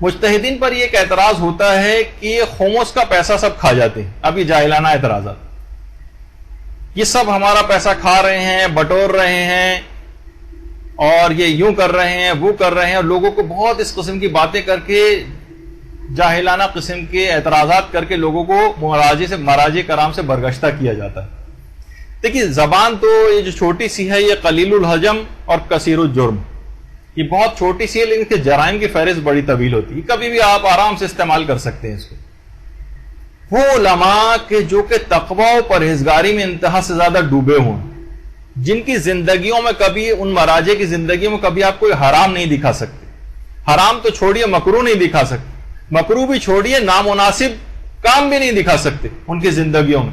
مجتہدین پر یہ ایک اعتراض ہوتا ہے کہ یہ خمس کا پیسہ سب کھا جاتے ہیں. اب یہ جاہلانہ اعتراضات, یہ سب ہمارا پیسہ کھا رہے ہیں, بٹور رہے ہیں, اور یہ یوں کر رہے ہیں, وہ کر رہے ہیں, اور لوگوں کو بہت اس قسم کی باتیں کر کے, جاہلانہ قسم کے اعتراضات کر کے لوگوں کو مراجع کرام سے برگشتہ کیا جاتا ہے. دیکھیے زبان تو یہ جو چھوٹی سی ہے, یہ قلیل الحجم اور کثیر الجرم, یہ بہت چھوٹی سی ہے, لیکن اس کے جرائم کی فہرست بڑی طویل ہوتی ہے. کبھی بھی آپ آرام سے استعمال کر سکتے ہیں اس کو. وہ علماء کہ جو کہ تقوی و پرہیزگاری میں انتہا سے زیادہ ڈوبے ہوں, جن کی زندگیوں میں کبھی, ان مراجع کی زندگیوں میں کبھی آپ کوئی حرام نہیں دکھا سکتے. حرام تو چھوڑیے, مکروہ نہیں دکھا سکتے, مکروہ بھی چھوڑیے, نامناسب کام بھی نہیں دکھا سکتے ان کی زندگیوں میں.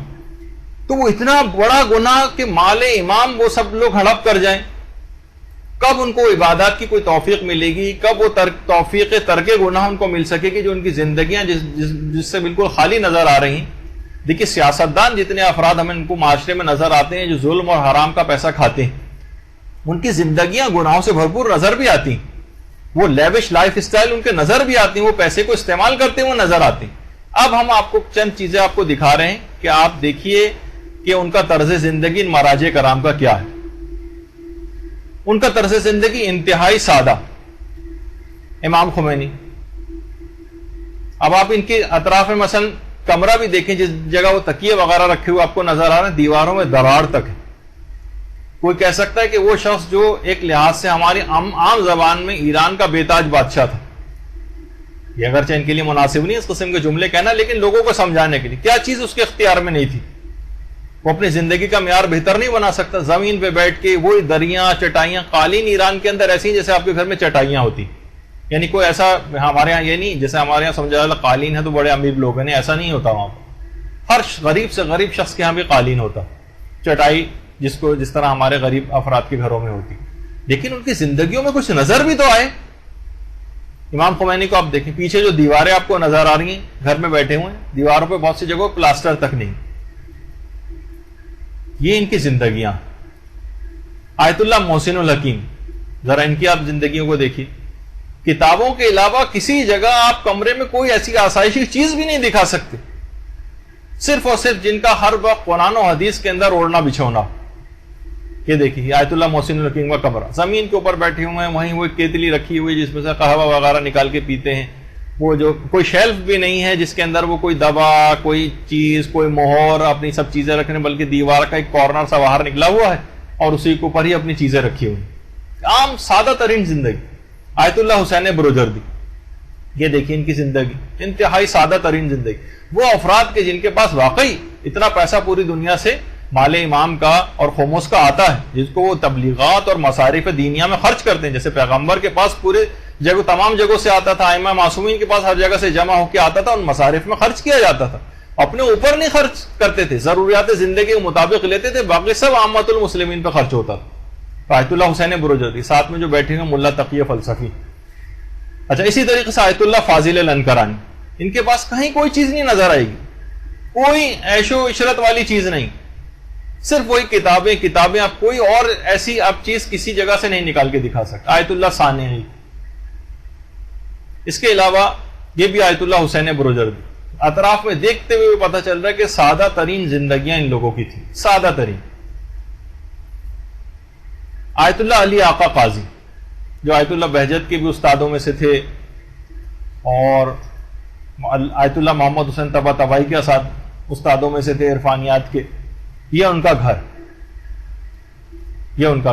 تو وہ اتنا بڑا گناہ کہ مال امام وہ سب لوگ ہڑپ کر جائیں. کب ان کو عبادات کی کوئی توفیق ملے گی, کب وہ توفیق ترک گناہ ان کو مل سکے گی, جو ان کی زندگیاں جس سے بالکل خالی نظر آ رہی ہیں. دیکھیے سیاستدان جتنے افراد ہمیں ان کو معاشرے میں نظر آتے ہیں جو ظلم اور حرام کا پیسہ کھاتے ہیں, ان کی زندگیاں گناہوں سے بھرپور نظر بھی آتی ہیں. وہ لیوش لائف اسٹائل ان کے نظر بھی آتی ہیں, وہ پیسے کو استعمال کرتے ہوئے نظر آتے ہیں. اب ہم آپ کو چند چیزیں آپ کو دکھا رہے ہیں کہ آپ دیکھیے کہ ان کا طرز زندگی ان مراجع کرام کا کیا ہے. ان کا طرز زندگی انتہائی سادہ. امام خمینی, اب آپ ان کے اطراف میں مثلا کمرہ بھی دیکھیں, جس جگہ وہ تکیے وغیرہ رکھے ہوئے آپ کو نظر آ رہے ہیں, دیواروں میں دراڑ تک ہے. کوئی کہہ سکتا ہے کہ وہ شخص جو ایک لحاظ سے ہماری عام زبان میں ایران کا بے تاج بادشاہ تھا. یہ اگرچہ ان کے لیے مناسب نہیں اس قسم کے جملے کہنا, لیکن لوگوں کو سمجھانے کے لیے کیا چیز اس کے اختیار میں نہیں تھی. وہ اپنی زندگی کا معیار بہتر نہیں بنا سکتا. زمین پہ بیٹھ کے وہی دریاں, چٹائیاں, قالین ایران کے اندر ایسی ہیں جیسے آپ کے گھر میں چٹائیاں ہوتی. یعنی کوئی ایسا ہمارے ہاں یہ نہیں جیسے ہمارے یہاں سمجھا جاتا قالین ہے تو بڑے امیر لوگ ہیں, ایسا نہیں ہوتا. وہاں ہر غریب سے غریب شخص کے یہاں بھی قالین ہوتا, چٹائی جس طرح ہمارے غریب افراد کے گھروں میں ہوتی. لیکن ان کی زندگیوں میں کچھ نظر بھی تو آئے. امام خمینی کو آپ دیکھیں, پیچھے جو دیواریں آپ کو نظر آ رہی ہیں, گھر میں بیٹھے ہوئے ہیں, دیواروں پہ بہت سی جگہوں پلاسٹر تک نہیں. یہ ان کی زندگیاں. آیت اللہ محسن الحکیم, ذرا ان کی آپ زندگیوں کو دیکھیے. کتابوں کے علاوہ کسی جگہ آپ کمرے میں کوئی ایسی آسائشی چیز بھی نہیں دکھا سکتے, صرف اور صرف جن کا ہر وقت قرآن و حدیث کے اندر اوڑھنا بچھونا. یہ دیکھیے آیت اللہ محسن الحکیم کا کمرہ, زمین کے اوپر بیٹھے ہوئے ہیں, وہیں وہ کیتلی رکھی ہوئی جس میں سے قہوہ وغیرہ نکال کے پیتے ہیں. وہ جو کوئی شیلف بھی نہیں ہے جس کے اندر وہ کوئی دوا, کوئی چیز, کوئی مہر, اپنی سب چیزیں رکھنے, بلکہ دیوار کا ایک کارنر سا باہر نکلا ہوا ہے اور اسی کے اوپر ہی اپنی چیزیں رکھی ہوئی. عام سادہ ترین زندگی. آیت اللہ حسین بروجردی, یہ دیکھیں ان کی زندگی, انتہائی سادہ ترین زندگی. وہ افراد کے جن کے پاس واقعی اتنا پیسہ پوری دنیا سے مال امام کا اور خمس کا آتا ہے, جس کو وہ تبلیغات اور مصارف دینیہ میں خرچ کرتے ہیں. جیسے پیغمبر کے پاس پورے جگہ, تمام جگہوں سے آتا تھا, ائمہ معصومین کے پاس ہر جگہ سے جمع ہو کے آتا تھا, ان مصارف میں خرچ کیا جاتا تھا. اپنے اوپر نہیں خرچ کرتے تھے, ضروریات زندگی کے مطابق لیتے تھے, باقی سب عامت المسلمین پہ خرچ ہوتا تھا. آیت اللہ حسین بروجردی, ساتھ میں جو بیٹھے ہیں ملا تقی فلسفی. اچھا, اسی طریقے سے آیت اللہ فاضل الانکرانی, ان کے پاس کہیں کوئی چیز نہیں نظر آئے گی, کوئی عیش و عشرت والی چیز نہیں, صرف وہی کتابیں. آپ کوئی اور ایسی آپ چیز کسی جگہ سے نہیں نکال کے دکھا سکتے. آیت اللہ ثانوی. اس کے علاوہ یہ بھی آیت اللہ حسین بروجردی. اطراف میں دیکھتے ہوئے پتہ چل رہا ہے کہ سادہ ترین زندگیاں ان لوگوں کی تھیں, سادہ ترین. آیت اللہ علی آقا قاضی, جو آیت اللہ بہجت کے بھی استادوں میں سے تھے, اور آیت اللہ محمد حسین طباطبائی کے استادوں میں سے تھے عرفانیات کے. یہ ان کا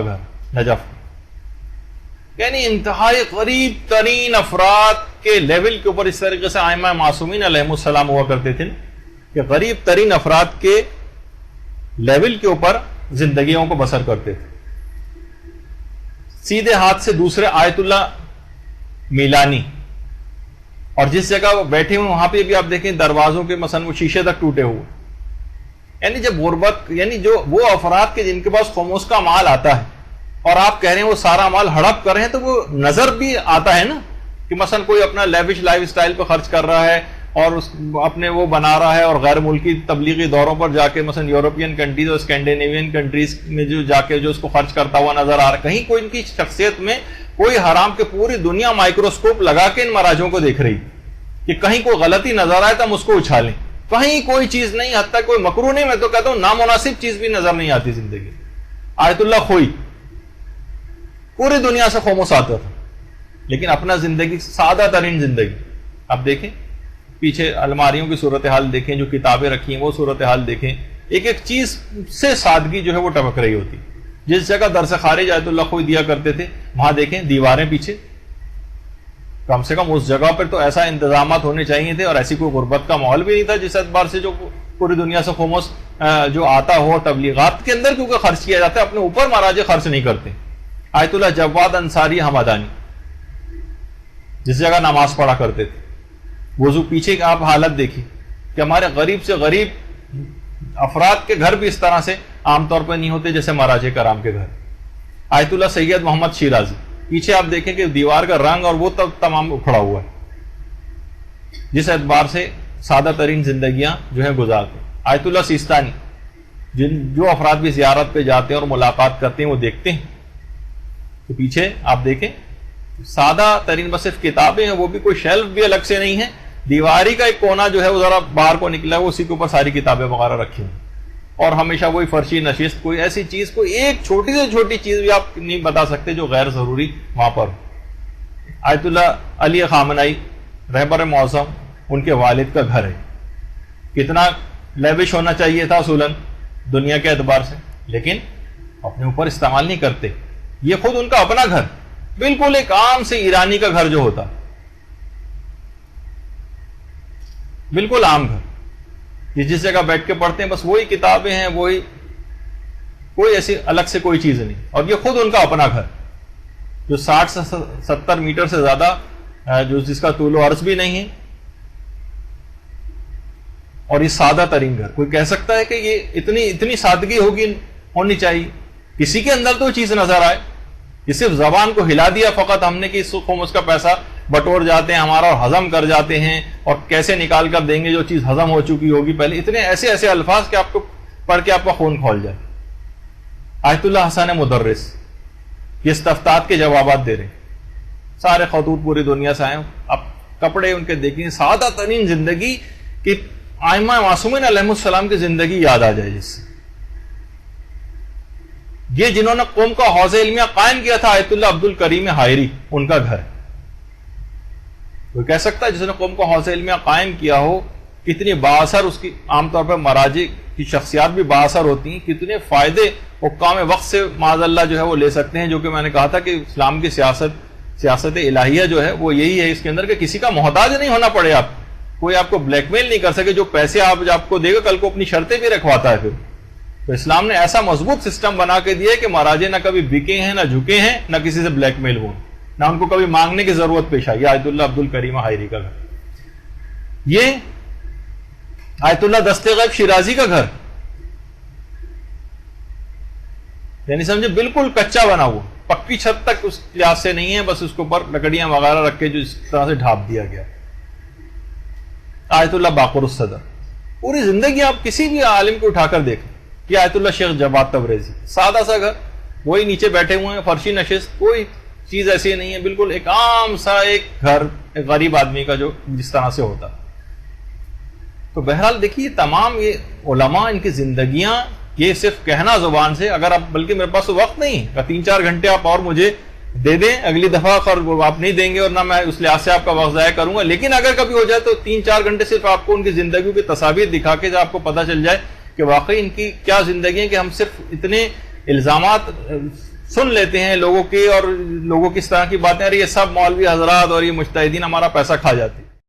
گھر نجف. یعنی انتہائی قریب ترین افراد کے لیول کے اوپر, اس طریقے سے ائمہ معصومین علیہم السلام ہوا کرتے تھے کہ غریب ترین افراد کے لیول کے اوپر زندگیوں کو بسر کرتے تھے. سیدھے ہاتھ سے دوسرے آیت اللہ میلانی, اور جس جگہ وہ بیٹھے ہوئے وہاں پہ بھی آپ دیکھیں دروازوں کے مثلا وہ شیشے تک ٹوٹے ہوئے. یعنی جب غربت, یعنی جو وہ افراد کے جن کے پاس خمس کا مال آتا ہے اور آپ کہہ رہے ہیں وہ سارا مال ہڑپ کر رہے ہیں, تو وہ نظر بھی آتا ہے نا کہ مثلا کوئی اپنا لیوش لائف اسٹائل پہ خرچ کر رہا ہے اور اپنے وہ بنا رہا ہے, اور غیر ملکی تبلیغی دوروں پر جا کے مثلا یورپین کنٹریز اور اسکینڈینیوین کنٹریز میں جو جا کے جو اس کو خرچ کرتا ہوا نظر آ رہا ہے. کہیں کوئی ان کی شخصیت میں کوئی حرام کے پوری دنیا مائکروسکوپ لگا کے ان مراجوں کو دیکھ رہی کہ کہیں کوئی غلطی نظر آئے تو ہم اس کو اچھالیں. کہیں کوئی چیز نہیں, حتیٰ کوئی مکروہ نہیں, میں تو کہتا ہوں نامناسب چیز بھی نظر نہیں آتی زندگی. آیت اللہ خوئی پوری دنیا سے خاموش آتا تھا, لیکن اپنا زندگی سادہ ترین زندگی. اب دیکھیں پیچھے الماریوں کی صورتحال دیکھیں, جو کتابیں رکھی ہیں وہ صورتحال دیکھیں, ایک ایک چیز سے سادگی جو ہے وہ ٹپک رہی ہوتی. جس جگہ درس خارج آیت اللہ خوئی دیا کرتے تھے وہاں دیکھیں دیواریں پیچھے, کم سے کم اس جگہ پر تو ایسا انتظامات ہونے چاہیے تھے, اور ایسی کوئی غربت کا ماحول بھی نہیں تھا جس اعتبار سے جو پوری دنیا سے خاموش جو آتا ہو تبلیغات کے اندر کیونکہ خرچ کیا جاتا ہے, اپنے اوپر مہاراجے خرچ نہیں کرتے. آیت اللہ جواد انصاری حمدانی جس جگہ نماز پڑھا کرتے تھے, وضو پیچھے کی آپ حالت دیکھیے کہ ہمارے غریب سے غریب افراد کے گھر بھی اس طرح سے عام طور پر نہیں ہوتے جیسے مہاراجے کرام کے گھر. آیت اللہ سید محمد شیرازی پیچھے آپ دیکھیں کہ دیوار کا رنگ اور وہ تمام اکھڑا ہوا ہے, جس اعتبار سے سادہ ترین زندگیاں جو ہیں گزارتے. آیت اللہ سیستانی جو افراد بھی زیارت پہ جاتے ہیں اور ملاقات کرتے ہیں وہ دیکھتے ہیں تو پیچھے آپ دیکھیں سادہ ترین بس صرف کتابیں ہیں, وہ بھی کوئی شیلف بھی الگ سے نہیں ہے, دیواری کا ایک کونا جو ہے وہ ذرا باہر کو نکلا ہے, وہ اسی کے اوپر ساری کتابیں وغیرہ رکھی ہیں, اور ہمیشہ وہی فرشی نشست, کوئی ایسی چیز, کوئی ایک چھوٹی سے چھوٹی چیز بھی آپ نہیں بتا سکتے جو غیر ضروری وہاں پر. آیت اللہ علی خامنائی رہبر معظم, ان کے والد کا گھر ہے, کتنا لیوش ہونا چاہیے تھا اصولاً دنیا کے اعتبار سے, لیکن اپنے اوپر استعمال نہیں کرتے. یہ خود ان کا اپنا گھر, بالکل ایک عام سے ایرانی کا گھر جو ہوتا, بالکل عام گھر, یہ جس جگہ بیٹھ کے پڑھتے ہیں بس وہی کتابیں ہیں, وہی, کوئی ایسی الگ سے کوئی چیز نہیں. اور یہ خود ان کا اپنا گھر جو 60 سے 70 میٹر سے زیادہ جو جس کا طول و عرض بھی نہیں ہے, اور یہ سادہ ترین گھر. کوئی کہہ سکتا ہے کہ یہ اتنی سادگی ہونی چاہیے, کسی کے اندر تو چیز نظر آئے. یہ صرف زبان کو ہلا دیا فقط ہم نے کہ اس خمس کا پیسہ بٹور جاتے ہیں ہمارا اور ہضم کر جاتے ہیں, اور کیسے نکال کر دیں گے جو چیز ہضم ہو چکی ہوگی پہلے. اتنے ایسے الفاظ کہ آپ کو پڑھ کے آپ کا خون کھول جائے. آیت اللہ حسن مدرس یہ استفتات کے جوابات دے رہے ہیں, سارے خطوط پوری دنیا سے آئے, اب کپڑے ان کے دیکھیں, سادہ ترین زندگی کہ ائمہ معصومین علیہ السلام کی زندگی یاد آ جائے. جس سے یہ جنہوں نے قوم کا حوض علمیہ قائم کیا تھا آیت اللہ عبد الکریم حائری, ان کا گھر. کوئی کہہ سکتا ہے جس نے قوم کا حوض علمیہ قائم کیا ہو کتنی بااثر, اس کی عام طور پر مراجع کی شخصیات بھی بااثر ہوتی ہیں, کتنے فائدے حکام وقت سے معاذ اللہ جو ہے وہ لے سکتے ہیں. جو کہ میں نے کہا تھا کہ اسلام کی سیاست الہیہ جو ہے وہ یہی ہے اس کے اندر کہ کسی کا محتاج نہیں ہونا پڑے, آپ کوئی آپ کو بلیک میل نہیں کر سکے, جو پیسے آپ کو دے گا کل کو اپنی شرطیں بھی رکھواتا ہے. پھر تو اسلام نے ایسا مضبوط سسٹم بنا کے دیا کہ مہاراجے نہ کبھی بکے ہیں, نہ جھکے ہیں, نہ کسی سے بلیک میل ہوئے, نہ ان کو کبھی مانگنے کی ضرورت پیش آئی. آیت اللہ عبد الکریم حائری کا گھر, یہ آیت اللہ دست غیب شیرازی کا گھر, یعنی سمجھے بالکل کچا بنا ہوا, پکی چھت تک اس لحاظ سے نہیں ہے, بس اس کے اوپر لکڑیاں وغیرہ رکھ کے جو اس طرح سے ڈھانپ دیا گیا. آیت اللہ باقر الصدر, پوری زندگی آپ کسی بھی عالم کو اٹھا کر دیکھیں. یہ آیت اللہ شیخ جواد تبریزی, سادہ سا گھر, وہی نیچے بیٹھے ہوئے ہیں, فرشی نشست, کوئی چیز ایسی نہیں ہے, بالکل ایک عام سا ایک گھر ایک غریب آدمی کا جو جس طرح سے ہوتا. تو بہرحال دیکھیے تمام یہ علماء, ان کی زندگیاں, یہ صرف کہنا زبان سے, اگر آپ, بلکہ میرے پاس تو وقت نہیں ہے 3-4 گھنٹے آپ اور مجھے دے دیں اگلی دفعہ, اور آپ نہیں دیں گے اور نہ میں اس لحاظ سے آپ کا وقت ضائع کروں گا, لیکن اگر کبھی ہو جائے تو 3-4 گھنٹے صرف آپ کو ان کی زندگیوں کی تصاویر دکھا کے جب آپ کو پتہ چل جائے کہ واقعی ان کی کیا زندگی ہے, کہ ہم صرف اتنے الزامات سن لیتے ہیں لوگوں کے, اور لوگوں کی اس طرح کی باتیں, اور یہ سب مولوی حضرات اور یہ مجتہدین ہمارا پیسہ کھا جاتے ہیں.